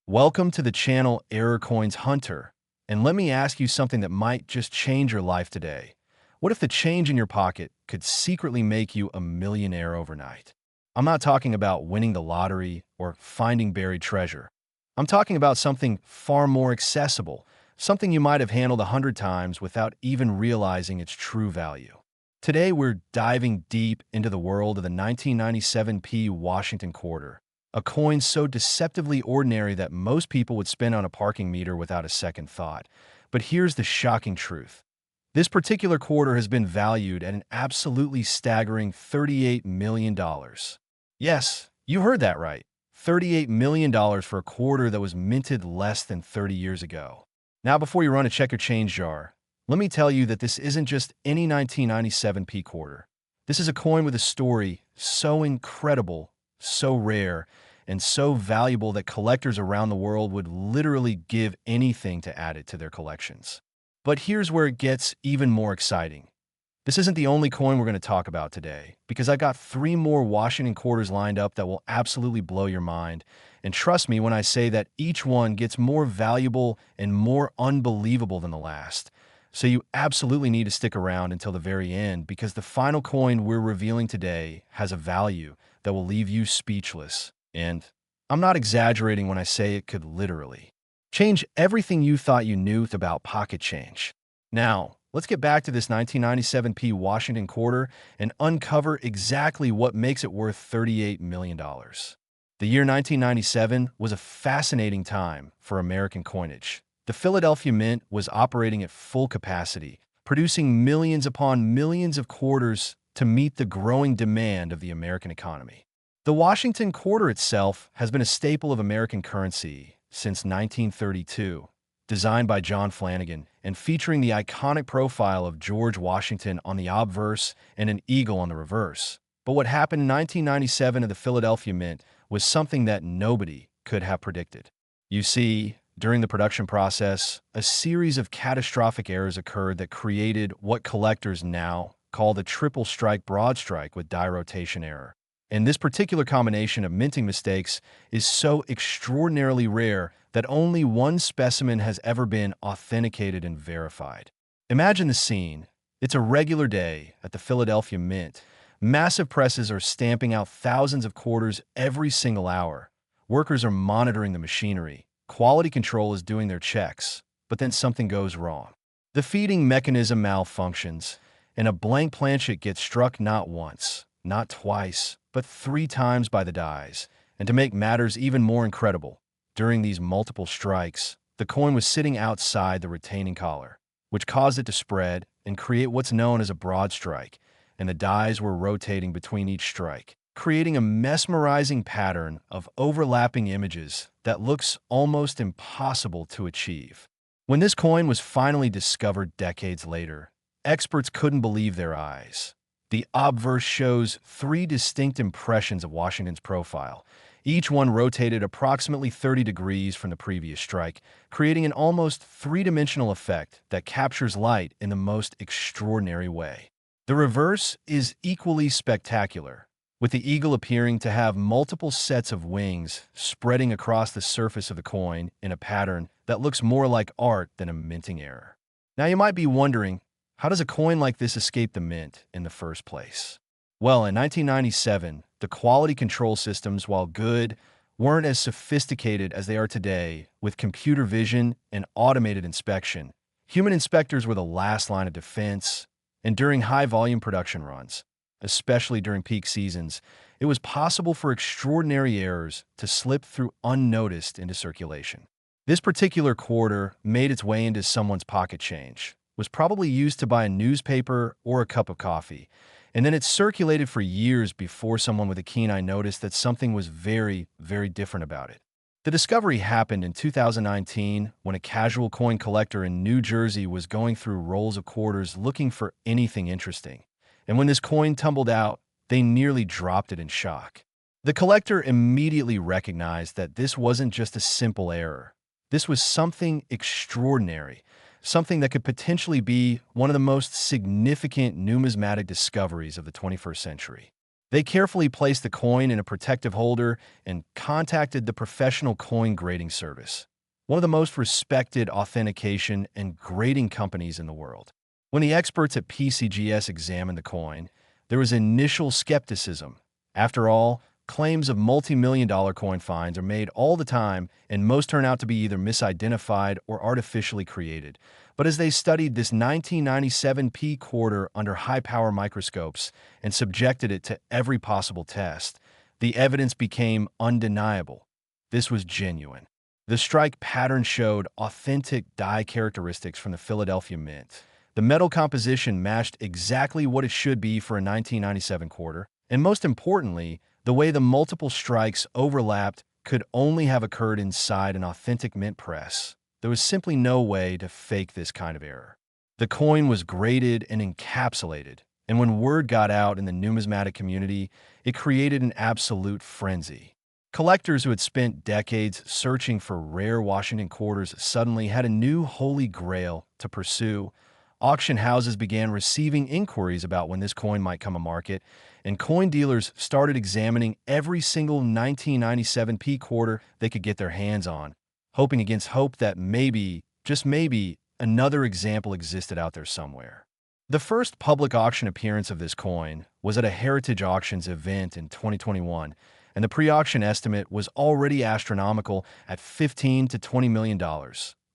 Welcome to the channel Error Coins Hunter, and let me ask you something that might just change your life today. What if the change in your pocket could secretly make you a millionaire overnight? I'm not talking about winning the lottery or finding buried treasure. I'm talking about something far more accessible, something you might have handled 100 times without even realizing its true value. Today, we're diving deep into the world of the 1997p Washington quarter, a coin so deceptively ordinary that most people would spend on a parking meter without a second thought. But here's the shocking truth. This particular quarter has been valued at an absolutely staggering $38 million. Yes, you heard that right. $38 million for a quarter that was minted less than 30 years ago. Now, before you run to check your change jar, let me tell you that this isn't just any 1997p quarter. This is a coin with a story so incredible, so rare, and so valuable that collectors around the world would literally give anything to add it to their collections. But here's where it gets even more exciting. This isn't the only coin we're going to talk about today, because I got 3 more Washington quarters lined up that will absolutely blow your mind. And trust me when I say that each one gets more valuable and more unbelievable than the last. So you absolutely need to stick around until the very end, because the final coin we're revealing today has a value that will leave you speechless. And I'm not exaggerating when I say it could literally change everything you thought you knew about pocket change. Now, let's get back to this 1997p Washington quarter and uncover exactly what makes it worth $38 million. The year 1997 was a fascinating time for American coinage. The Philadelphia Mint was operating at full capacity, producing millions upon millions of quarters to meet the growing demand of the American economy. The Washington quarter itself has been a staple of American currency since 1932, designed by John Flanagan and featuring the iconic profile of George Washington on the obverse and an eagle on the reverse. But what happened in 1997 at the Philadelphia Mint was something that nobody could have predicted. You see, during the production process, a series of catastrophic errors occurred that created what collectors now call the triple strike broadstrike with die rotation error. And this particular combination of minting mistakes is so extraordinarily rare that only one specimen has ever been authenticated and verified. Imagine the scene. It's a regular day at the Philadelphia Mint. Massive presses are stamping out thousands of quarters every single hour. Workers are monitoring the machinery. Quality control is doing their checks. But then something goes wrong. The feeding mechanism malfunctions, and a blank planchet gets struck not once, not twice, but 3 times by the dies. And to make matters even more incredible, during these multiple strikes, the coin was sitting outside the retaining collar, which caused it to spread and create what's known as a broad strike, and the dies were rotating between each strike, creating a mesmerizing pattern of overlapping images that looks almost impossible to achieve. When this coin was finally discovered decades later, experts couldn't believe their eyes. The obverse shows 3 distinct impressions of Washington's profile. Each one rotated approximately 30 degrees from the previous strike, creating an almost 3-dimensional effect that captures light in the most extraordinary way. The reverse is equally spectacular, with the eagle appearing to have multiple sets of wings spreading across the surface of the coin in a pattern that looks more like art than a minting error. Now you might be wondering, how does a coin like this escape the mint in the first place? Well, in 1997, the quality control systems, while good, weren't as sophisticated as they are today with computer vision and automated inspection. Human inspectors were the last line of defense, and during high-volume production runs, especially during peak seasons, it was possible for extraordinary errors to slip through unnoticed into circulation. This particular quarter made its way into someone's pocket change, was probably used to buy a newspaper or a cup of coffee, and then it circulated for years before someone with a keen eye noticed that something was very, very different about it. The discovery happened in 2019 when a casual coin collector in New Jersey was going through rolls of quarters looking for anything interesting. And when this coin tumbled out, they nearly dropped it in shock. The collector immediately recognized that this wasn't just a simple error. This was something extraordinary, something that could potentially be one of the most significant numismatic discoveries of the 21st century. They carefully placed the coin in a protective holder and contacted the professional coin grading service, one of the most respected authentication and grading companies in the world. When the experts at PCGS examined the coin, there was initial skepticism. After all, claims of multi-million-dollar coin finds are made all the time, and most turn out to be either misidentified or artificially created. But as they studied this 1997 P quarter under high-power microscopes and subjected it to every possible test, the evidence became undeniable. This was genuine. The strike pattern showed authentic die characteristics from the Philadelphia Mint. The metal composition matched exactly what it should be for a 1997 quarter, and most importantly, the way the multiple strikes overlapped could only have occurred inside an authentic mint press. There was simply no way to fake this kind of error. The coin was graded and encapsulated, and when word got out in the numismatic community, it created an absolute frenzy. Collectors who had spent decades searching for rare Washington quarters suddenly had a new holy grail to pursue. Auction houses began receiving inquiries about when this coin might come to market, and coin dealers started examining every single 1997 P quarter they could get their hands on, hoping against hope that maybe, just maybe, another example existed out there somewhere. The first public auction appearance of this coin was at a Heritage Auctions event in 2021, and the pre-auction estimate was already astronomical at $15 to $20 million.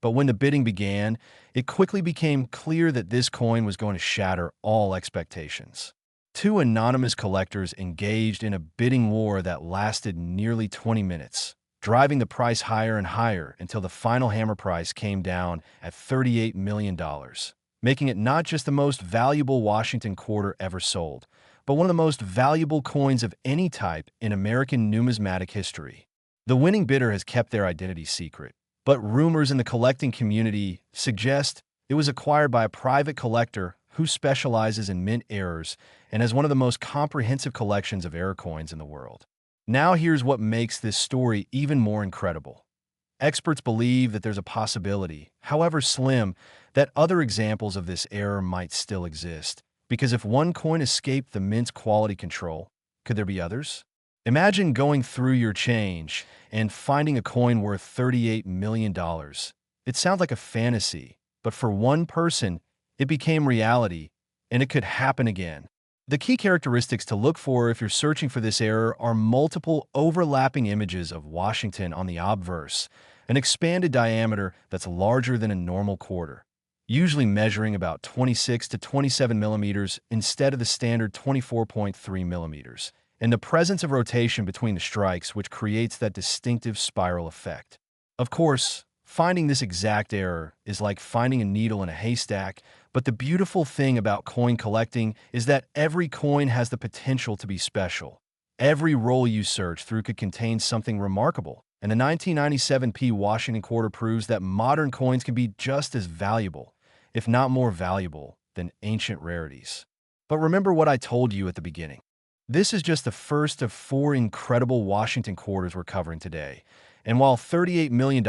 But when the bidding began, it quickly became clear that this coin was going to shatter all expectations. Two anonymous collectors engaged in a bidding war that lasted nearly 20 minutes, driving the price higher and higher until the final hammer price came down at $38 million, making it not just the most valuable Washington quarter ever sold, but one of the most valuable coins of any type in American numismatic history. The winning bidder has kept their identity secret, but rumors in the collecting community suggest it was acquired by a private collector who specializes in mint errors and has one of the most comprehensive collections of error coins in the world. Now here's what makes this story even more incredible. Experts believe that there's a possibility, however slim, that other examples of this error might still exist. Because if one coin escaped the mint's quality control, could there be others? Imagine going through your change and finding a coin worth $38 million. It sounds like a fantasy, but for one person, it became reality, and it could happen again. The key characteristics to look for if you're searching for this error are multiple overlapping images of Washington on the obverse, an expanded diameter that's larger than a normal quarter, usually measuring about 26 to 27 millimeters instead of the standard 24.3 millimeters, and the presence of rotation between the strikes, which creates that distinctive spiral effect. Of course, finding this exact error is like finding a needle in a haystack, but the beautiful thing about coin collecting is that every coin has the potential to be special. Every roll you search through could contain something remarkable, and the 1997 P Washington quarter proves that modern coins can be just as valuable, if not more valuable, than ancient rarities. But remember what I told you at the beginning. This is just the first of 4 incredible Washington quarters we're covering today. And while $38 million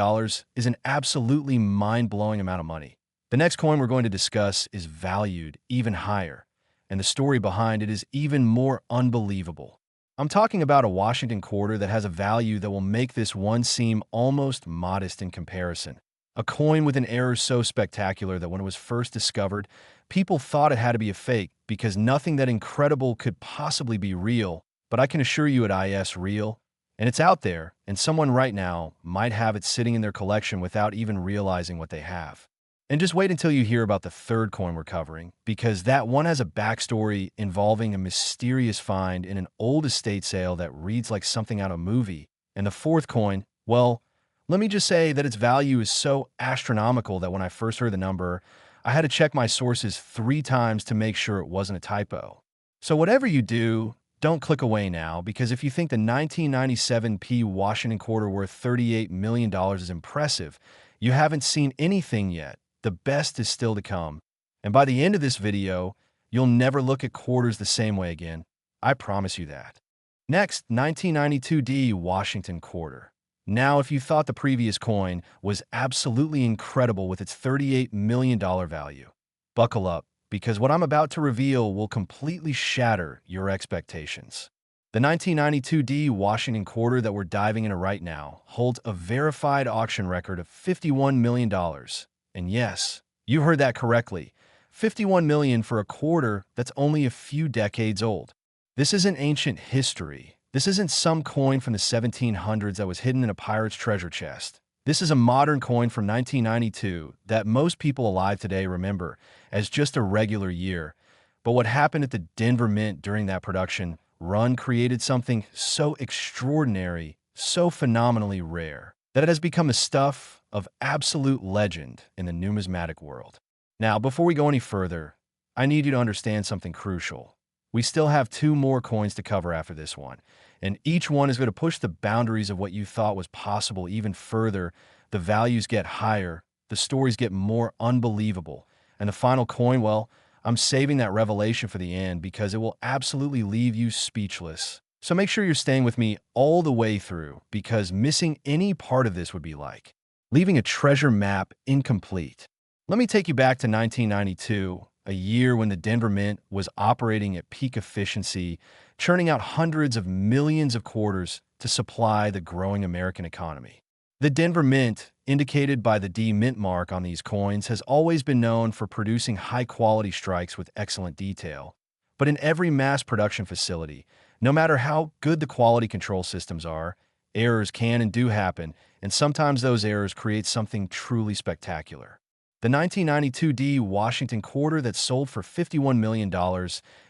is an absolutely mind-blowing amount of money, the next coin we're going to discuss is valued even higher, and the story behind it is even more unbelievable. I'm talking about a Washington quarter that has a value that will make this one seem almost modest in comparison. A coin with an error so spectacular that when it was first discovered, people thought it had to be a fake because nothing that incredible could possibly be real. But I can assure you it is real, and it's out there, and someone right now might have it sitting in their collection without even realizing what they have. And just wait until you hear about the third coin we're covering, because that one has a backstory involving a mysterious find in an old estate sale that reads like something out of a movie. And the fourth coin, well, let me just say that its value is so astronomical that when I first heard the number, I had to check my sources 3 times to make sure it wasn't a typo. So whatever you do, don't click away now, because if you think the 1997 P Washington quarter worth $38 million is impressive, you haven't seen anything yet. The best is still to come. And by the end of this video, you'll never look at quarters the same way again. I promise you that. Next, 1992 D Washington quarter. Now, if you thought the previous coin was absolutely incredible with its $38 million value, buckle up, because what I'm about to reveal will completely shatter your expectations. The 1992 Washington quarter that we're diving into right now holds a verified auction record of $51 million. And yes, you heard that correctly. $51 million for a quarter that's only a few decades old. This isn't ancient history. This isn't some coin from the 1700s that was hidden in a pirate's treasure chest. This is a modern coin from 1992 that most people alive today remember as just a regular year. But what happened at the Denver Mint during that production run created something so extraordinary, so phenomenally rare, that it has become the stuff of absolute legend in the numismatic world. Now, before we go any further, I need you to understand something crucial. We still have two more coins to cover after this one, and each one is going to push the boundaries of what you thought was possible even further. The values get higher, the stories get more unbelievable, and the final coin, well, I'm saving that revelation for the end because it will absolutely leave you speechless. So make sure you're staying with me all the way through, because missing any part of this would be like leaving a treasure map incomplete. Let me take you back to 1992, a year when the Denver Mint was operating at peak efficiency, churning out hundreds of millions of quarters to supply the growing American economy. The Denver Mint, indicated by the D Mint mark on these coins, has always been known for producing high-quality strikes with excellent detail. But in every mass production facility, no matter how good the quality control systems are, errors can and do happen, and sometimes those errors create something truly spectacular. The 1992 Washington quarter that sold for $51 million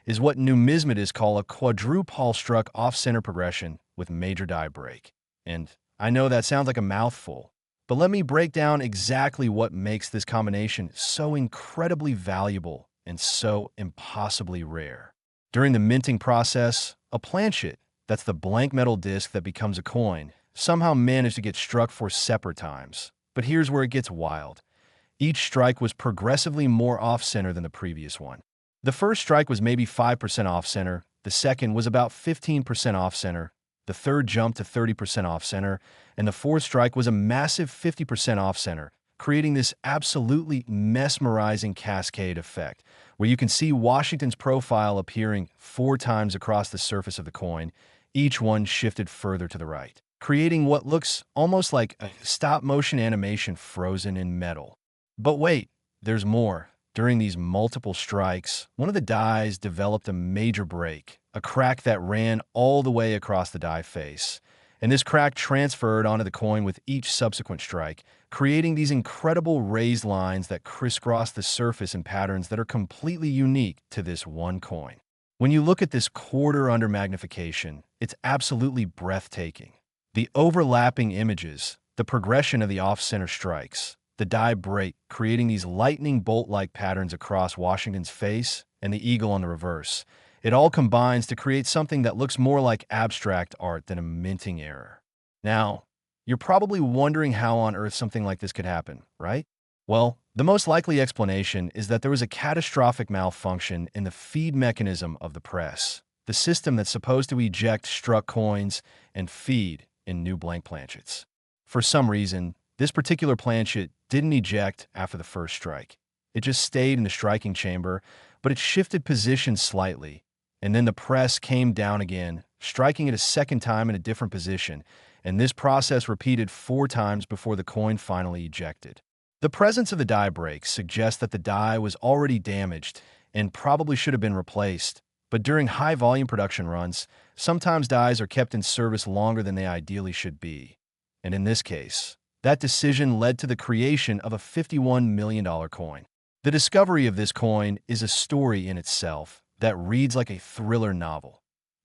is what numismatists call a quadruple struck off-center progression with major die break. And I know that sounds like a mouthful, but let me break down exactly what makes this combination so incredibly valuable and so impossibly rare. During the minting process, a planchet, that's the blank metal disc that becomes a coin, somehow managed to get struck 4 separate times. But here's where it gets wild. Each strike was progressively more off-center than the previous one. The first strike was maybe 5% off-center, the second was about 15% off-center, the third jumped to 30% off-center, and the fourth strike was a massive 50% off-center, creating this absolutely mesmerizing cascade effect, where you can see Washington's profile appearing 4 times across the surface of the coin, each one shifted further to the right, creating what looks almost like a stop-motion animation frozen in metal. But wait, there's more. During these multiple strikes, one of the dies developed a major break, a crack that ran all the way across the die face. And this crack transferred onto the coin with each subsequent strike, creating these incredible raised lines that crisscross the surface in patterns that are completely unique to this one coin. When you look at this quarter under magnification, it's absolutely breathtaking. The overlapping images, the progression of the off-center strikes, the die break, creating these lightning bolt-like patterns across Washington's face, and the eagle on the reverse. It all combines to create something that looks more like abstract art than a minting error. Now, you're probably wondering how on earth something like this could happen, right? Well, the most likely explanation is that there was a catastrophic malfunction in the feed mechanism of the press, the system that's supposed to eject struck coins and feed in new blank planchets. For some reason, this particular planchet didn't eject after the first strike. It just stayed in the striking chamber, but it shifted position slightly, and then the press came down again, striking it a second time in a different position, and this process repeated 4 times before the coin finally ejected. The presence of the die break suggests that the die was already damaged and probably should have been replaced, but during high-volume production runs, sometimes dies are kept in service longer than they ideally should be. And in this case, that decision led to the creation of a $51 million coin. The discovery of this coin is a story in itself that reads like a thriller novel.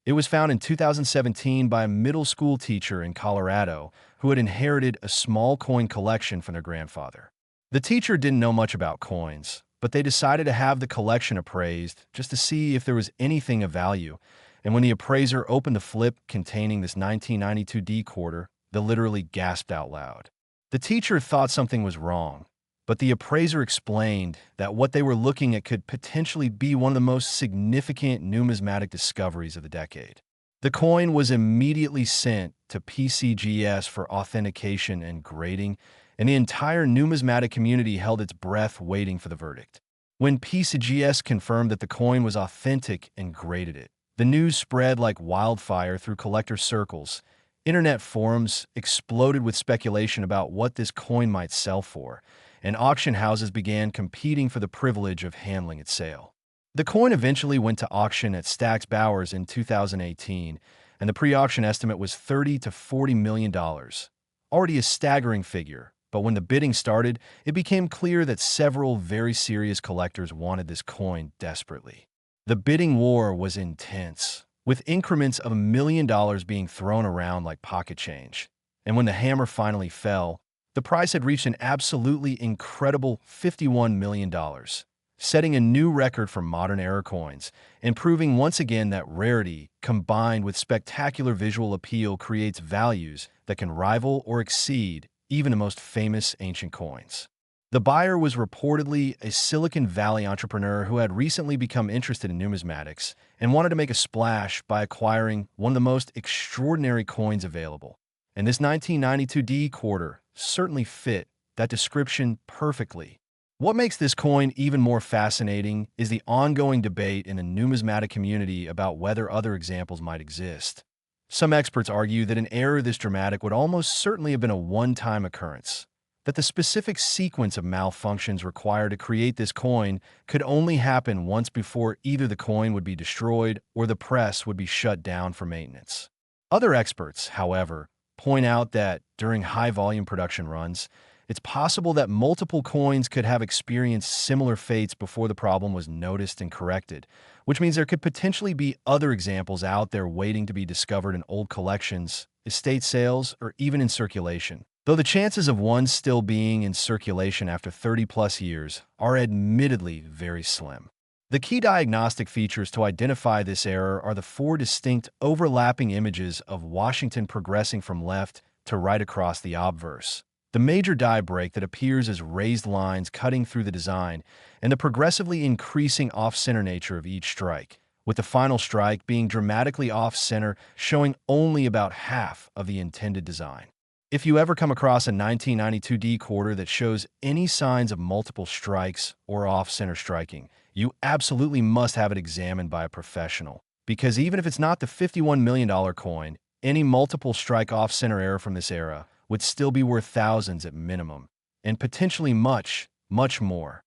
It was found in 2017 by a middle school teacher in Colorado who had inherited a small coin collection from their grandfather. The teacher didn't know much about coins, but they decided to have the collection appraised just to see if there was anything of value. And when the appraiser opened the flip containing this 1992 quarter, they literally gasped out loud. The teacher thought something was wrong, but the appraiser explained that what they were looking at could potentially be one of the most significant numismatic discoveries of the decade. The coin was immediately sent to PCGS for authentication and grading, and the entire numismatic community held its breath waiting for the verdict. When PCGS confirmed that the coin was authentic and graded it, The news spread like wildfire through collector circles. Internet forums exploded with speculation about what this coin might sell for, and auction houses began competing for the privilege of handling its sale. The coin eventually went to auction at Stack's Bowers in 2018, and the pre-auction estimate was $30 to $40 million. Already a staggering figure, but when the bidding started, it became clear that several very serious collectors wanted this coin desperately. The bidding war was intense, with increments of $1 million being thrown around like pocket change. And when the hammer finally fell, the price had reached an absolutely incredible $51 million, setting a new record for modern era coins and proving once again that rarity, combined with spectacular visual appeal, creates values that can rival or exceed even the most famous ancient coins. The buyer was reportedly a Silicon Valley entrepreneur who had recently become interested in numismatics and wanted to make a splash by acquiring one of the most extraordinary coins available. And this 1992 D quarter certainly fit that description perfectly. What makes this coin even more fascinating is the ongoing debate in the numismatic community about whether other examples might exist. Some experts argue that an error this dramatic would almost certainly have been a one-time occurrence, that the specific sequence of malfunctions required to create this coin could only happen once before either the coin would be destroyed or the press would be shut down for maintenance. Other experts, however, point out that during high-volume production runs, it's possible that multiple coins could have experienced similar fates before the problem was noticed and corrected, which means there could potentially be other examples out there waiting to be discovered in old collections, estate sales, or even in circulation. Though the chances of one still being in circulation after 30-plus years are admittedly very slim. The key diagnostic features to identify this error are the four distinct overlapping images of Washington progressing from left to right across the obverse, the major die break that appears as raised lines cutting through the design, and the progressively increasing off-center nature of each strike, with the final strike being dramatically off-center, showing only about half of the intended design. If you ever come across a 1992 D quarter that shows any signs of multiple strikes or off-center striking, you absolutely must have it examined by a professional, because even if it's not the $51 million coin, any multiple strike off-center error from this era would still be worth thousands at minimum, and potentially much, much more.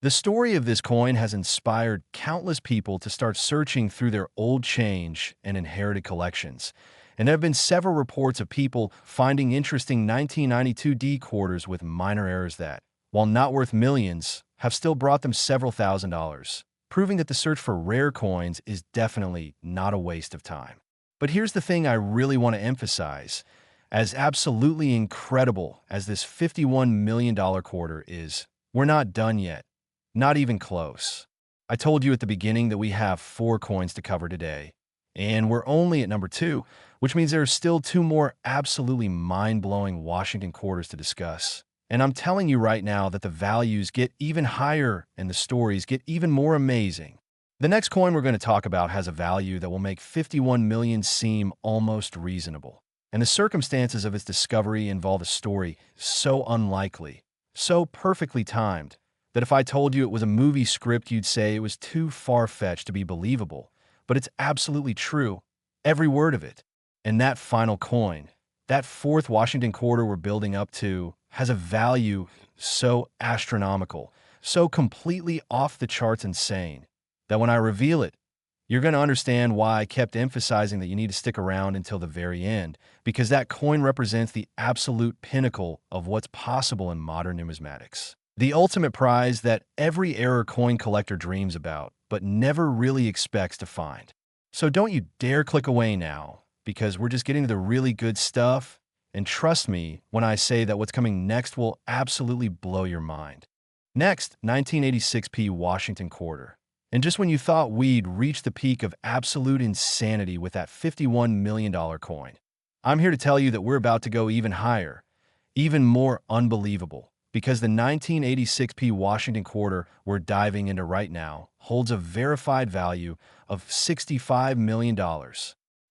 The story of this coin has inspired countless people to start searching through their old change and inherited collections, and there have been several reports of people finding interesting 1992 D quarters with minor errors that, while not worth millions, have still brought them several $1,000s, proving that the search for rare coins is definitely not a waste of time. But here's the thing I really want to emphasize. As absolutely incredible as this $51 million quarter is, we're not done yet. Not even close. I told you at the beginning that we have 4 coins to cover today, and we're only at number 2, which means there are still 2 more absolutely mind-blowing Washington quarters to discuss. And I'm telling you right now that the values get even higher and the stories get even more amazing. The next coin we're going to talk about has a value that will make $51 million seem almost reasonable. And the circumstances of its discovery involve a story so unlikely, so perfectly timed, that if I told you it was a movie script, you'd say it was too far-fetched to be believable. But it's absolutely true, every word of it. And that final coin, that 4th Washington quarter we're building up to, has a value so astronomical, so completely off the charts insane, that when I reveal it, you're going to understand why I kept emphasizing that you need to stick around until the very end, because that coin represents the absolute pinnacle of what's possible in modern numismatics. The ultimate prize that every error coin collector dreams about, but never really expects to find. So don't you dare click away now, because we're just getting to the really good stuff, and trust me when I say that what's coming next will absolutely blow your mind. Next, 1986p Washington quarter. And just when you thought we'd reached the peak of absolute insanity with that $51 million coin, I'm here to tell you that we're about to go even higher, even more unbelievable, because the 1986p Washington quarter we're diving into right now holds a verified value of $65 million.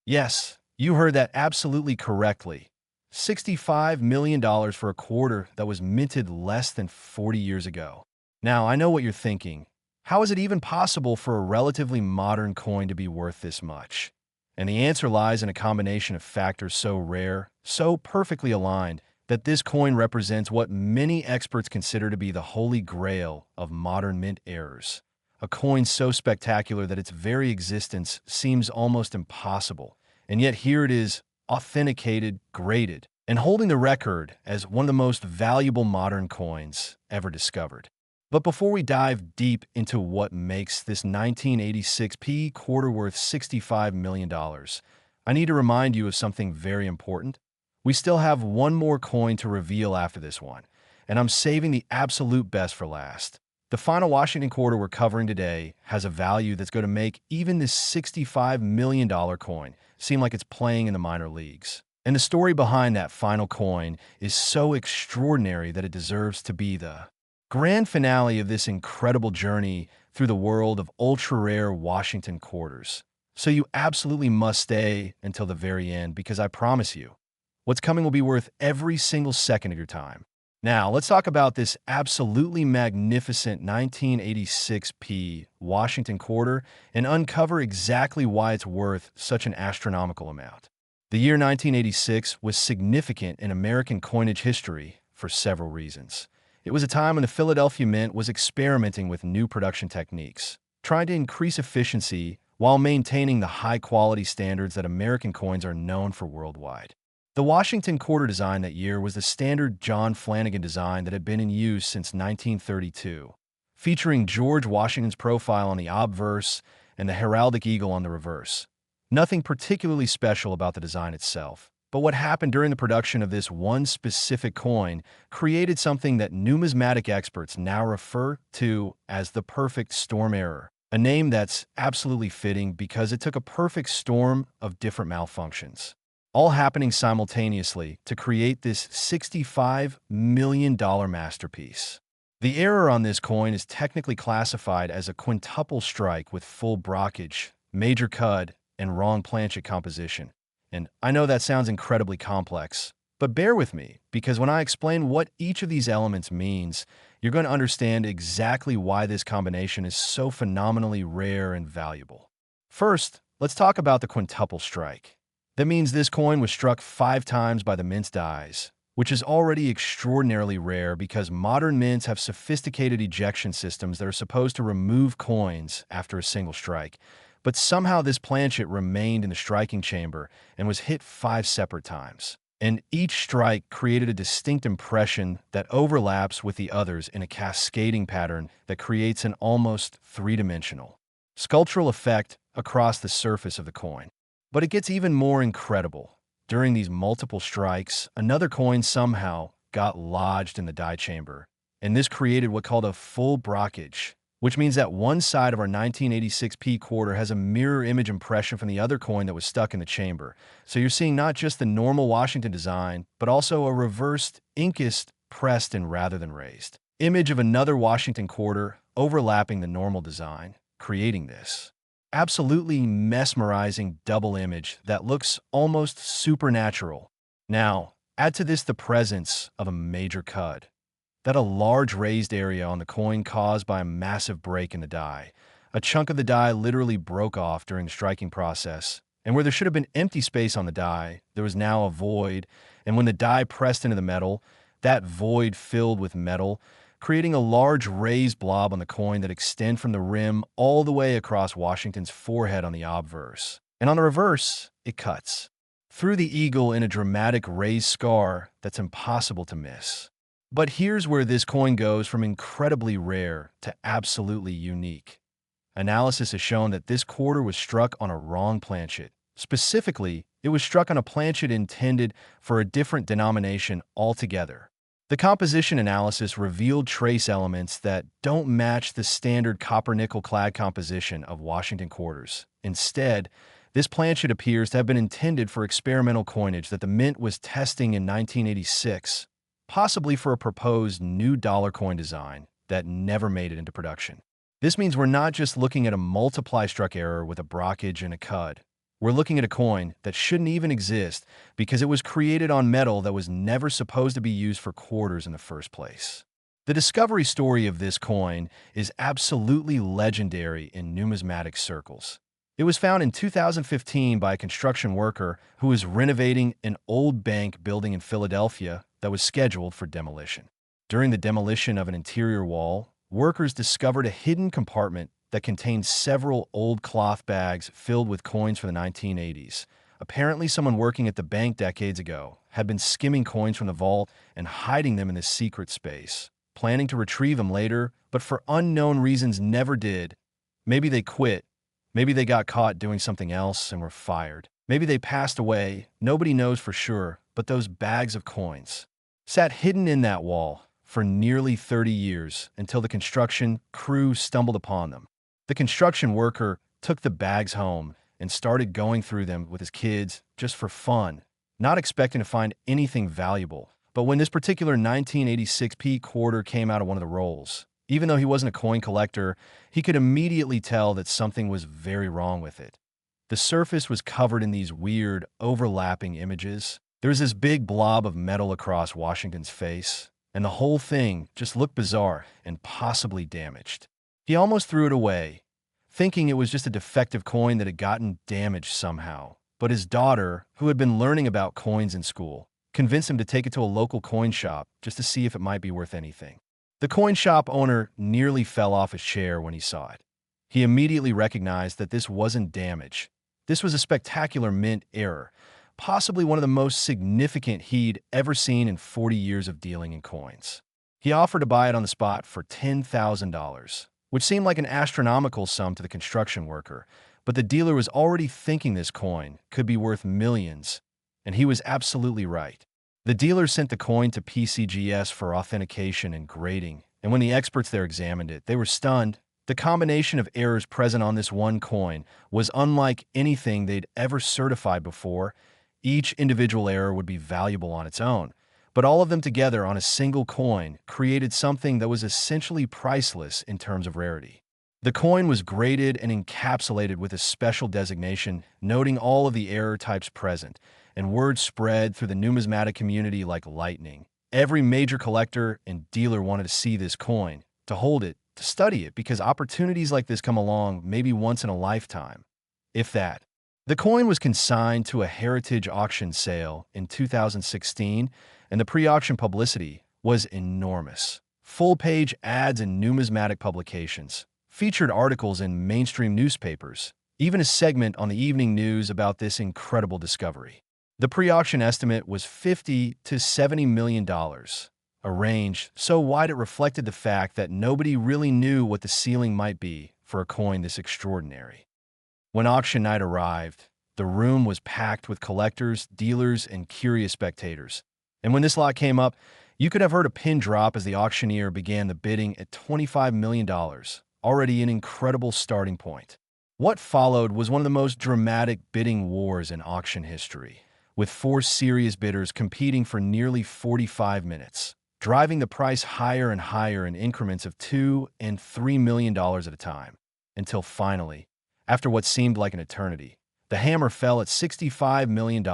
Yes, you heard that absolutely correctly. $65 million for a quarter that was minted less than 40 years ago. Now, I know what you're thinking. How is it even possible for a relatively modern coin to be worth this much? And the answer lies in a combination of factors so rare, so perfectly aligned, that this coin represents what many experts consider to be the holy grail of modern mint errors. A coin so spectacular that its very existence seems almost impossible. And yet here it is, authenticated, graded, and holding the record as one of the most valuable modern coins ever discovered. But before we dive deep into what makes this 1986 P quarter worth $65 million, I need to remind you of something very important. We still have one more coin to reveal after this one, and I'm saving the absolute best for last. The final Washington quarter we're covering today has a value that's going to make even this $65 million coin seem like it's playing in the minor leagues. And the story behind that final coin is so extraordinary that it deserves to be the grand finale of this incredible journey through the world of ultra-rare Washington quarters. So you absolutely must stay until the very end because I promise you, what's coming will be worth every single second of your time. Now, let's talk about this absolutely magnificent 1986 P Washington quarter and uncover exactly why it's worth such an astronomical amount. The year 1986 was significant in American coinage history for several reasons. It was a time when the Philadelphia Mint was experimenting with new production techniques, trying to increase efficiency while maintaining the high-quality standards that American coins are known for worldwide. The Washington quarter design that year was the standard John Flanagan design that had been in use since 1932, featuring George Washington's profile on the obverse and the heraldic eagle on the reverse. Nothing particularly special about the design itself, but what happened during the production of this one specific coin created something that numismatic experts now refer to as the perfect storm error, a name that's absolutely fitting because it took a perfect storm of different malfunctions, all happening simultaneously to create this $65 million masterpiece. The error on this coin is technically classified as a quintuple strike with full brockage, major cud, and wrong planchet composition. And I know that sounds incredibly complex, but bear with me, because when I explain what each of these elements means, you're going to understand exactly why this combination is so phenomenally rare and valuable. First, let's talk about the quintuple strike. That means this coin was struck 5 times by the mint's dies, which is already extraordinarily rare because modern mints have sophisticated ejection systems that are supposed to remove coins after a single strike. But somehow this planchet remained in the striking chamber and was hit 5 separate times. And each strike created a distinct impression that overlaps with the others in a cascading pattern that creates an almost 3-dimensional sculptural effect across the surface of the coin. But it gets even more incredible. During these multiple strikes, another coin somehow got lodged in the die chamber, and this created what called a full brockage, which means that one side of our 1986 P quarter has a mirror image impression from the other coin that was stuck in the chamber. So you're seeing not just the normal Washington design, but also a reversed, inkist, pressed and rather than raised image of another Washington quarter overlapping the normal design, creating this absolutely mesmerizing double image that looks almost supernatural. Now, add to this the presence of a major cud, that a large raised area on the coin caused by a massive break in the die. A chunk of the die literally broke off during the striking process, and where there should have been empty space on the die, there was now a void, and when the die pressed into the metal, that void filled with metal, creating a large raised blob on the coin that extend from the rim all the way across Washington's forehead on the obverse. And on the reverse, it cuts through the eagle in a dramatic raised scar that's impossible to miss. But here's where this coin goes from incredibly rare to absolutely unique. Analysis has shown that this quarter was struck on a wrong planchet. Specifically, it was struck on a planchet intended for a different denomination altogether. The composition analysis revealed trace elements that don't match the standard copper-nickel clad composition of Washington quarters. Instead, this planchet appears to have been intended for experimental coinage that the mint was testing in 1986, possibly for a proposed new dollar coin design that never made it into production. This means we're not just looking at a multiply-struck error with a brockage and a cud. We're looking at a coin that shouldn't even exist because it was created on metal that was never supposed to be used for quarters in the first place. The discovery story of this coin is absolutely legendary in numismatic circles. It was found in 2015 by a construction worker who was renovating an old bank building in Philadelphia that was scheduled for demolition. During the demolition of an interior wall, workers discovered a hidden compartment that contained several old cloth bags filled with coins from the 1980s. Apparently, someone working at the bank decades ago had been skimming coins from the vault and hiding them in this secret space, planning to retrieve them later, but for unknown reasons never did. Maybe they quit. Maybe they got caught doing something else and were fired. Maybe they passed away. Nobody knows for sure, but those bags of coins sat hidden in that wall for nearly 30 years until the construction crew stumbled upon them. The construction worker took the bags home and started going through them with his kids just for fun, not expecting to find anything valuable. But when this particular 1986p quarter came out of one of the rolls, even though he wasn't a coin collector, he could immediately tell that something was very wrong with it. The surface was covered in these weird, overlapping images. There was this big blob of metal across Washington's face, and the whole thing just looked bizarre and possibly damaged. He almost threw it away, thinking it was just a defective coin that had gotten damaged somehow. But his daughter, who had been learning about coins in school, convinced him to take it to a local coin shop just to see if it might be worth anything. The coin shop owner nearly fell off his chair when he saw it. He immediately recognized that this wasn't damage. This was a spectacular mint error, possibly one of the most significant he'd ever seen in 40 years of dealing in coins. He offered to buy it on the spot for $10,000, which seemed like an astronomical sum to the construction worker, but the dealer was already thinking this coin could be worth millions, and he was absolutely right. The dealer sent the coin to PCGS for authentication and grading, and when the experts there examined it, they were stunned. The combination of errors present on this one coin was unlike anything they'd ever certified before. Each individual error would be valuable on its own, but all of them together on a single coin created something that was essentially priceless in terms of rarity. The coin was graded and encapsulated with a special designation noting all of the error types present, and word spread through the numismatic community like lightning. Every major collector and dealer wanted to see this coin, to hold it, to study it, because opportunities like this come along maybe once in a lifetime, if that. The coin was consigned to a heritage auction sale in 2016, and the pre-auction publicity was enormous. Full-page ads in numismatic publications, featured articles in mainstream newspapers, even a segment on the evening news about this incredible discovery. The pre-auction estimate was $50 to $70 million, a range so wide it reflected the fact that nobody really knew what the ceiling might be for a coin this extraordinary. When auction night arrived, the room was packed with collectors, dealers, and curious spectators. And when this lot came up, you could have heard a pin drop as the auctioneer began the bidding at $25 million, already an incredible starting point. What followed was one of the most dramatic bidding wars in auction history, with 4 serious bidders competing for nearly 45 minutes, driving the price higher and higher in increments of $2 and $3 million at a time, until finally, after what seemed like an eternity, the hammer fell at $65 million,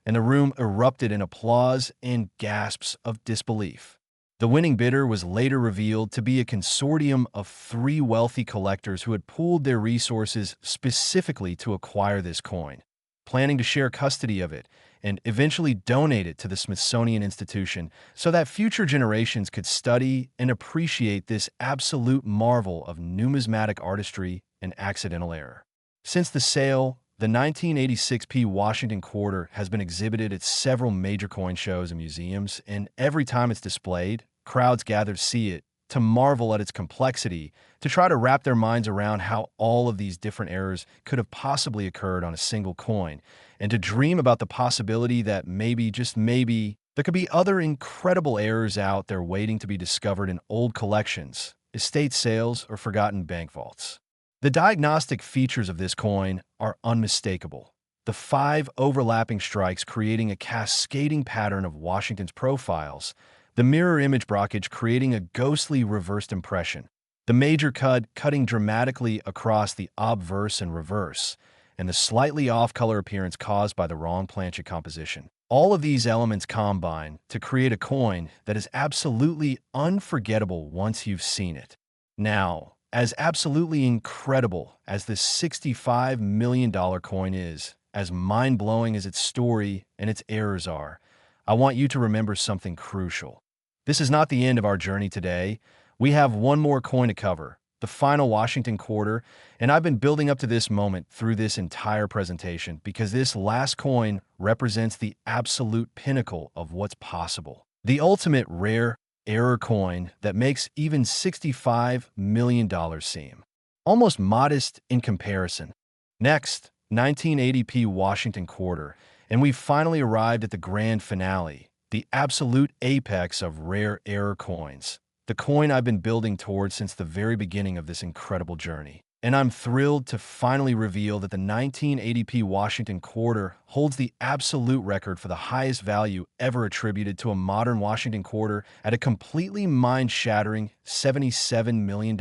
and the room erupted in applause and gasps of disbelief. The winning bidder was later revealed to be a consortium of 3 wealthy collectors who had pooled their resources specifically to acquire this coin, planning to share custody of it and eventually donate it to the Smithsonian Institution so that future generations could study and appreciate this absolute marvel of numismatic artistry and accidental error. Since the sale, the 1986p Washington quarter has been exhibited at several major coin shows and museums, and every time it's displayed, crowds gather to see it, to marvel at its complexity, to try to wrap their minds around how all of these different errors could have possibly occurred on a single coin, and to dream about the possibility that maybe, just maybe, there could be other incredible errors out there waiting to be discovered in old collections, estate sales, or forgotten bank vaults. The diagnostic features of this coin are unmistakable. The 5 overlapping strikes creating a cascading pattern of Washington's profiles, the mirror image blockage creating a ghostly reversed impression, the major cut cutting dramatically across the obverse and reverse, and the slightly off-color appearance caused by the wrong planchet composition. All of these elements combine to create a coin that is absolutely unforgettable once you've seen it. Now, as absolutely incredible as this $65 million coin is, as mind-blowing as its story and its errors are, I want you to remember something crucial. This is not the end of our journey today. We have one more coin to cover, the final Washington quarter, and I've been building up to this moment through this entire presentation because this last coin represents the absolute pinnacle of what's possible. The ultimate rare error coin that makes even $65 million seem almost modest in comparison. Next, 1980p Washington quarter, and we've finally arrived at the grand finale, the absolute apex of rare error coins, the coin I've been building towards since the very beginning of this incredible journey. And I'm thrilled to finally reveal that the 1980p Washington quarter holds the absolute record for the highest value ever attributed to a modern Washington quarter at a completely mind-shattering $77 million.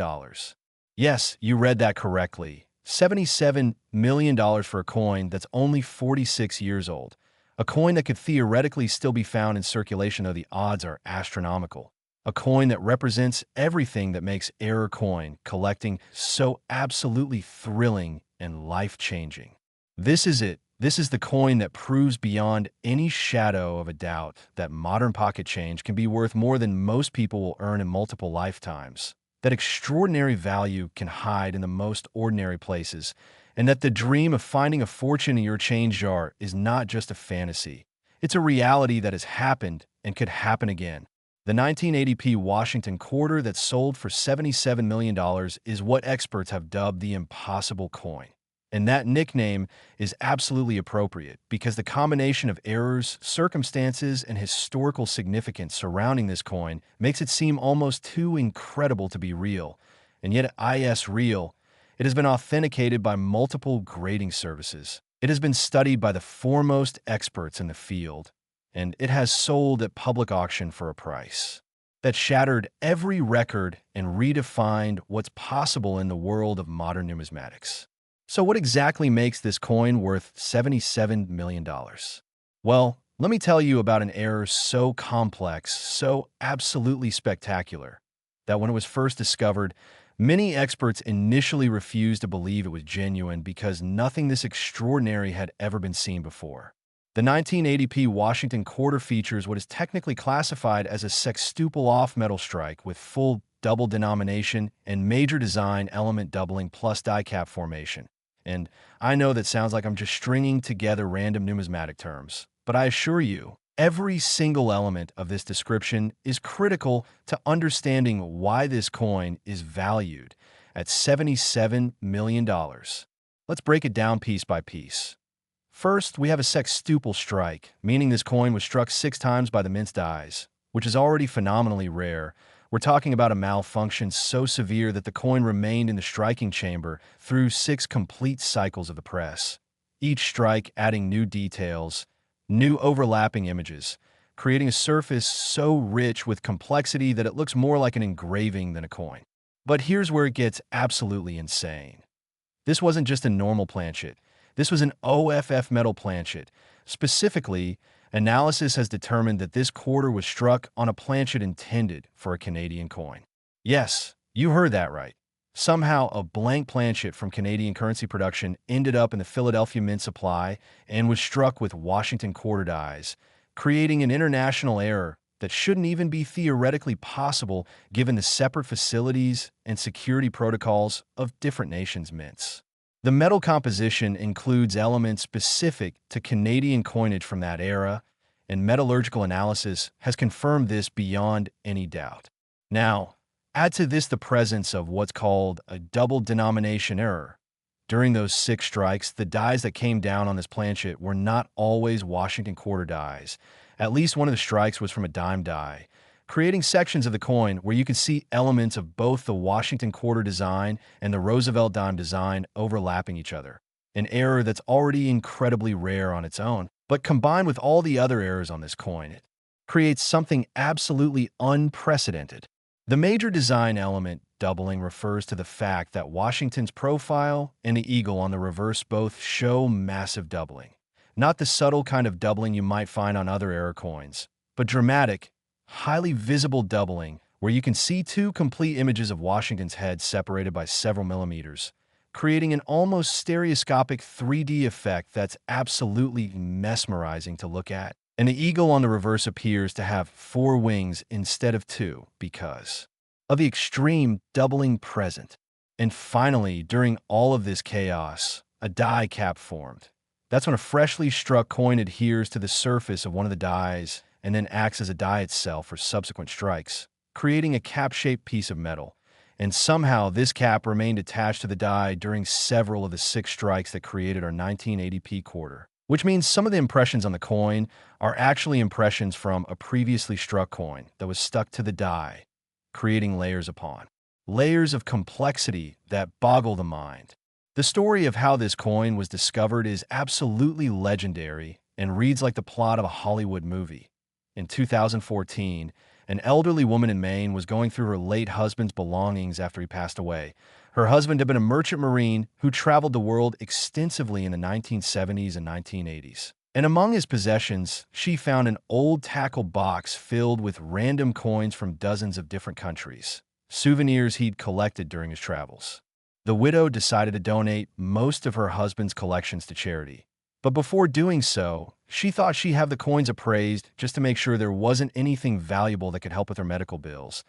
Yes, you read that correctly. $77 million for a coin that's only 46 years old. A coin that could theoretically still be found in circulation, though the odds are astronomical. A coin that represents everything that makes error coin collecting so absolutely thrilling and life-changing. This is it. This is the coin that proves beyond any shadow of a doubt that modern pocket change can be worth more than most people will earn in multiple lifetimes, that extraordinary value can hide in the most ordinary places, and that the dream of finding a fortune in your change jar is not just a fantasy. It's a reality that has happened and could happen again. The 1980p Washington quarter that sold for $77 million is what experts have dubbed the impossible coin. And that nickname is absolutely appropriate because the combination of errors, circumstances, and historical significance surrounding this coin makes it seem almost too incredible to be real. And yet, real. It has been authenticated by multiple grading services. It has been studied by the foremost experts in the field, and it has sold at public auction for a price that shattered every record and redefined what's possible in the world of modern numismatics. So what exactly makes this coin worth $77 million? Well, let me tell you about an error so complex, so absolutely spectacular, that when it was first discovered, many experts initially refused to believe it was genuine because nothing this extraordinary had ever been seen before. The 1980p Washington quarter features what is technically classified as a sextuple off-metal strike with full double denomination and major design element doubling plus die cap formation. And I know that sounds like I'm just stringing together random numismatic terms, but I assure you, every single element of this description is critical to understanding why this coin is valued at $77 million. Let's break it down piece by piece. First, we have a sextuple strike, meaning this coin was struck 6 times by the minced dies, which is already phenomenally rare. We're talking about a malfunction so severe that the coin remained in the striking chamber through 6 complete cycles of the press, each strike adding new details, new overlapping images, creating a surface so rich with complexity that it looks more like an engraving than a coin. But here's where it gets absolutely insane. This wasn't just a normal planchet. This was an OFF metal planchet. Specifically, analysis has determined that this quarter was struck on a planchet intended for a Canadian coin. Yes, you heard that right. Somehow, a blank planchet from Canadian currency production ended up in the Philadelphia Mint supply and was struck with Washington quarter dies, creating an international error that shouldn't even be theoretically possible given the separate facilities and security protocols of different nations' mints. The metal composition includes elements specific to Canadian coinage from that era, and metallurgical analysis has confirmed this beyond any doubt. Now, add to this the presence of what's called a double denomination error. During those 6 strikes, the dies that came down on this planchet were not always Washington quarter dies. At least one of the strikes was from a dime die, creating sections of the coin where you can see elements of both the Washington quarter design and the Roosevelt dime design overlapping each other. An error that's already incredibly rare on its own, but combined with all the other errors on this coin, it creates something absolutely unprecedented. The major design element doubling refers to the fact that Washington's profile and the eagle on the reverse both show massive doubling. Not the subtle kind of doubling you might find on other error coins, but dramatic, highly visible doubling where you can see two complete images of Washington's head separated by several millimeters, creating an almost stereoscopic 3D effect that's absolutely mesmerizing to look at. And the eagle on the reverse appears to have 4 wings instead of 2 because of the extreme doubling present. And finally, during all of this chaos, a die cap formed. That's when a freshly struck coin adheres to the surface of one of the dies and then acts as a die itself for subsequent strikes, creating a cap-shaped piece of metal. And somehow this cap remained attached to the die during several of the 6 strikes that created our 1980p quarter, which means some of the impressions on the coin are actually impressions from a previously struck coin that was stuck to the die, creating layers upon layers of complexity that boggle the mind. The story of how this coin was discovered is absolutely legendary and reads like the plot of a Hollywood movie. In 2014, an elderly woman in Maine was going through her late husband's belongings after he passed away. Her husband had been a merchant marine who traveled the world extensively in the 1970s and 1980s. And among his possessions, she found an old tackle box filled with random coins from dozens of different countries, souvenirs he'd collected during his travels. The widow decided to donate most of her husband's collections to charity. But before doing so, she thought she'd have the coins appraised just to make sure there wasn't anything valuable that could help with her medical bills,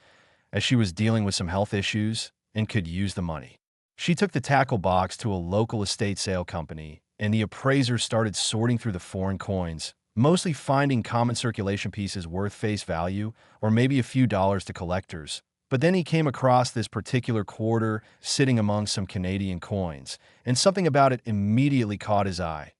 as she was dealing with some health issues and could use the money. She took the tackle box to a local estate sale company, and the appraiser started sorting through the foreign coins, mostly finding common circulation pieces worth face value or maybe a few dollars to collectors. But then he came across this particular quarter sitting among some Canadian coins, and something about it immediately caught his eye.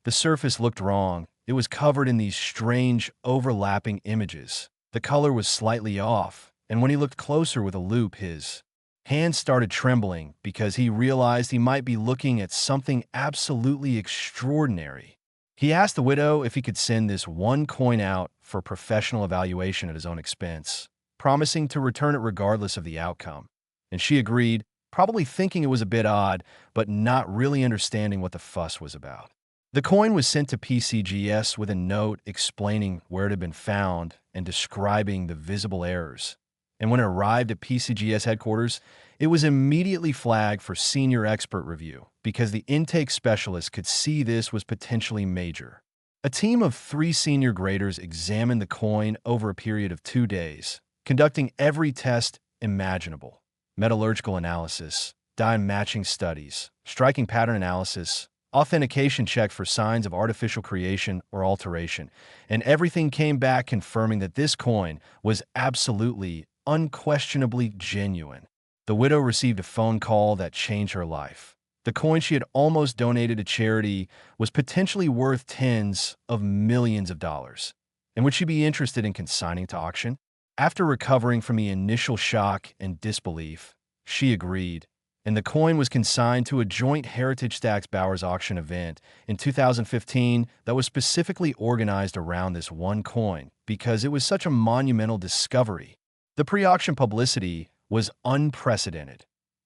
The surface looked wrong. It was covered in these strange, overlapping images. The color was slightly off, and when he looked closer with a loupe, his hands started trembling because he realized he might be looking at something absolutely extraordinary. He asked the widow if he could send this one coin out for professional evaluation at his own expense, promising to return it regardless of the outcome. And she agreed, probably thinking it was a bit odd, but not really understanding what the fuss was about. The coin was sent to PCGS with a note explaining where it had been found and describing the visible errors. And when it arrived at PCGS headquarters, it was immediately flagged for senior expert review because the intake specialist could see this was potentially major. A team of 3 senior graders examined the coin over a period of 2 days, conducting every test imaginable: metallurgical analysis, die matching studies, striking pattern analysis, authentication check for signs of artificial creation or alteration, and everything came back confirming that this coin was absolutely, unquestionably genuine. The widow received a phone call that changed her life. The coin she had almost donated to charity was potentially worth tens of millions of dollars. And would she be interested in consigning to auction? After recovering from the initial shock and disbelief, she agreed, and the coin was consigned to a joint Heritage Stacks Bowers auction event in 2015 that was specifically organized around this one coin because it was such a monumental discovery. The pre-auction publicity was unprecedented.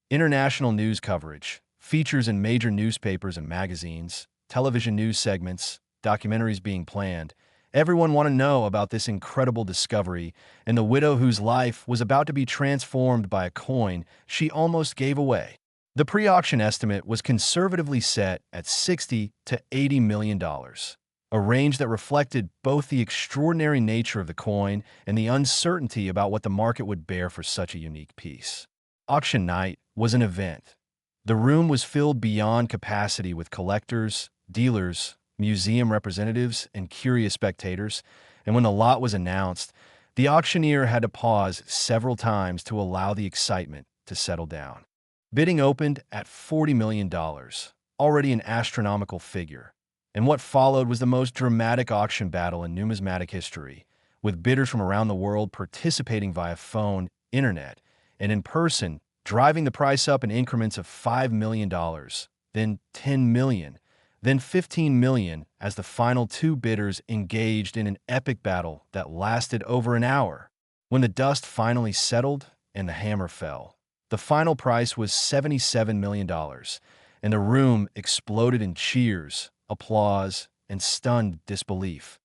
International news coverage, features in major newspapers and magazines, television news segments, documentaries being planned. Everyone wanted to know about this incredible discovery, and the widow whose life was about to be transformed by a coin she almost gave away. The pre-auction estimate was conservatively set at $60 to $80 million, a range that reflected both the extraordinary nature of the coin and the uncertainty about what the market would bear for such a unique piece. Auction night was an event. The room was filled beyond capacity with collectors, dealers, museum representatives, and curious spectators, and when the lot was announced, the auctioneer had to pause several times to allow the excitement to settle down. Bidding opened at $40 million, already an astronomical figure, and what followed was the most dramatic auction battle in numismatic history, with bidders from around the world participating via phone, internet, and in person, driving the price up in increments of $5 million, then $10 million, then $15 million as the final 2 bidders engaged in an epic battle that lasted over an hour. When the dust finally settled and the hammer fell, the final price was $77 million, and the room exploded in cheers, applause, and stunned disbelief.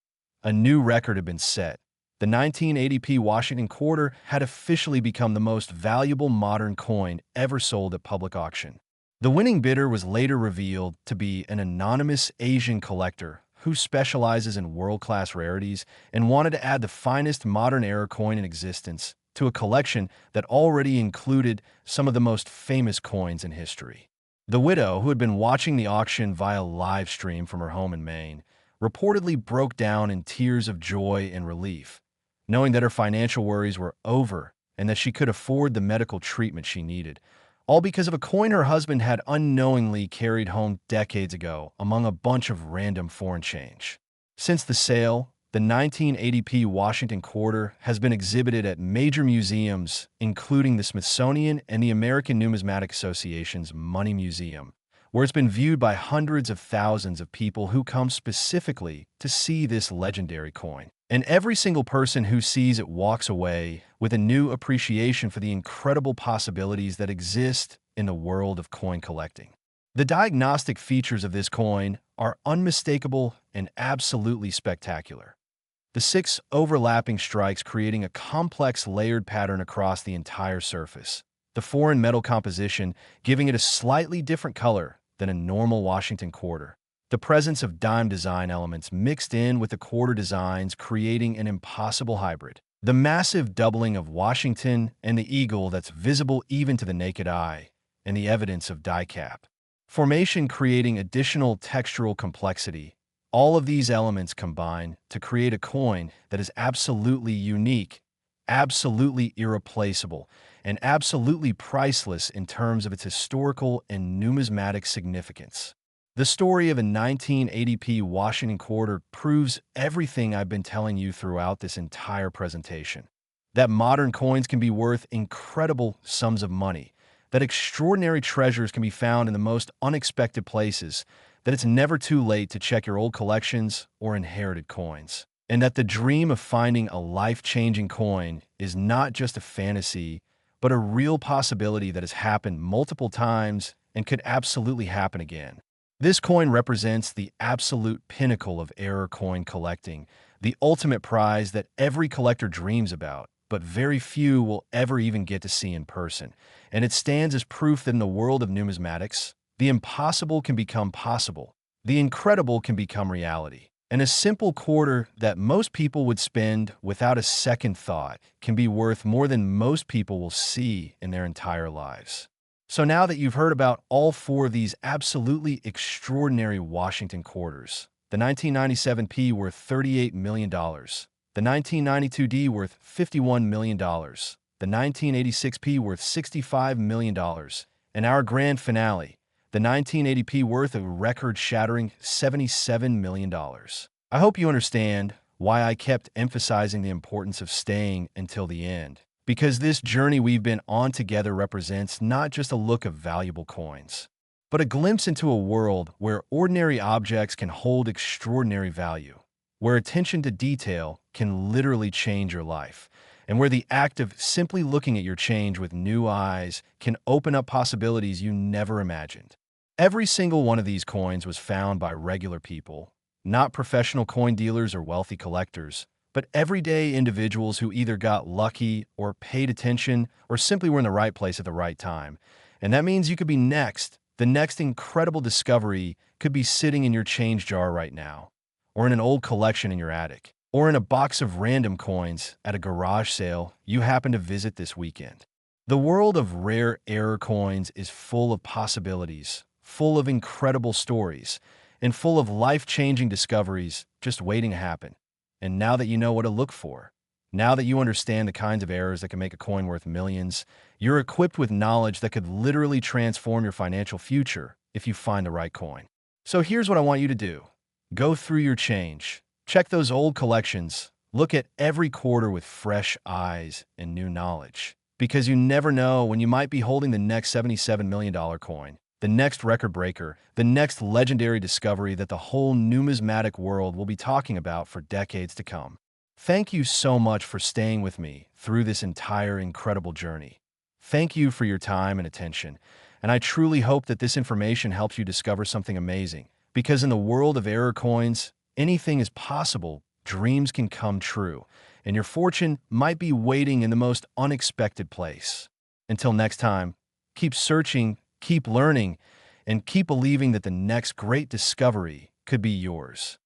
A new record had been set. The 1980p Washington quarter had officially become the most valuable modern coin ever sold at public auction. The winning bidder was later revealed to be an anonymous Asian collector who specializes in world-class rarities and wanted to add the finest modern-era coin in existence to a collection that already included some of the most famous coins in history. The widow, who had been watching the auction via live stream from her home in Maine, reportedly broke down in tears of joy and relief, knowing that her financial worries were over and that she could afford the medical treatment she needed, all because of a coin her husband had unknowingly carried home decades ago among a bunch of random foreign change. Since the sale, the 1980p Washington quarter has been exhibited at major museums, including the Smithsonian and the American Numismatic Association's Money Museum, where it's been viewed by hundreds of thousands of people who come specifically to see this legendary coin. And every single person who sees it walks away with a new appreciation for the incredible possibilities that exist in the world of coin collecting. The diagnostic features of this coin are unmistakable and absolutely spectacular. The 6 overlapping strikes creating a complex layered pattern across the entire surface. The foreign metal composition giving it a slightly different color than a normal Washington quarter. The presence of dime design elements mixed in with the quarter designs creating an impossible hybrid. The massive doubling of Washington and the eagle that's visible even to the naked eye, and the evidence of die cap formation creating additional textural complexity. All of these elements combine to create a coin that is absolutely unique, absolutely irreplaceable, and absolutely priceless in terms of its historical and numismatic significance. The story of a 1980p Washington quarter proves everything I've been telling you throughout this entire presentation. That modern coins can be worth incredible sums of money, that extraordinary treasures can be found in the most unexpected places, that it's never too late to check your old collections or inherited coins, and that the dream of finding a life-changing coin is not just a fantasy, but a real possibility that has happened multiple times and could absolutely happen again. This coin represents the absolute pinnacle of error coin collecting, the ultimate prize that every collector dreams about, but very few will ever even get to see in person. And it stands as proof that in the world of numismatics, the impossible can become possible, the incredible can become reality. And a simple quarter that most people would spend without a second thought can be worth more than most people will see in their entire lives. So now that you've heard about all 4 of these absolutely extraordinary Washington quarters, the 1997p worth $38 million, the 1992D worth $51 million, the 1986p worth $65 million, and our grand finale, the 1980p worth a record-shattering $77 million. I hope you understand why I kept emphasizing the importance of staying until the end. Because this journey we've been on together represents not just a look of valuable coins, but a glimpse into a world where ordinary objects can hold extraordinary value, where attention to detail can literally change your life, and where the act of simply looking at your change with new eyes can open up possibilities you never imagined. Every single one of these coins was found by regular people, not professional coin dealers or wealthy collectors, but everyday individuals who either got lucky or paid attention or simply were in the right place at the right time. And that means you could be next. The next incredible discovery could be sitting in your change jar right now, or in an old collection in your attic, or in a box of random coins at a garage sale you happen to visit this weekend. The world of rare error coins is full of possibilities, full of incredible stories, and full of life-changing discoveries just waiting to happen. And now that you know what to look for, now that you understand the kinds of errors that can make a coin worth millions, you're equipped with knowledge that could literally transform your financial future if you find the right coin. So here's what I want you to do. Go through your change. Check those old collections. Look at every quarter with fresh eyes and new knowledge. Because you never know when you might be holding the next $77 million coin, the next record breaker, the next legendary discovery that the whole numismatic world will be talking about for decades to come. Thank you so much for staying with me through this entire incredible journey. Thank you for your time and attention, and I truly hope that this information helps you discover something amazing, Because in the world of error coins, anything is possible, dreams can come true, and your fortune might be waiting in the most unexpected place. Until next time, keep searching, keep learning, and keep believing that the next great discovery could be yours.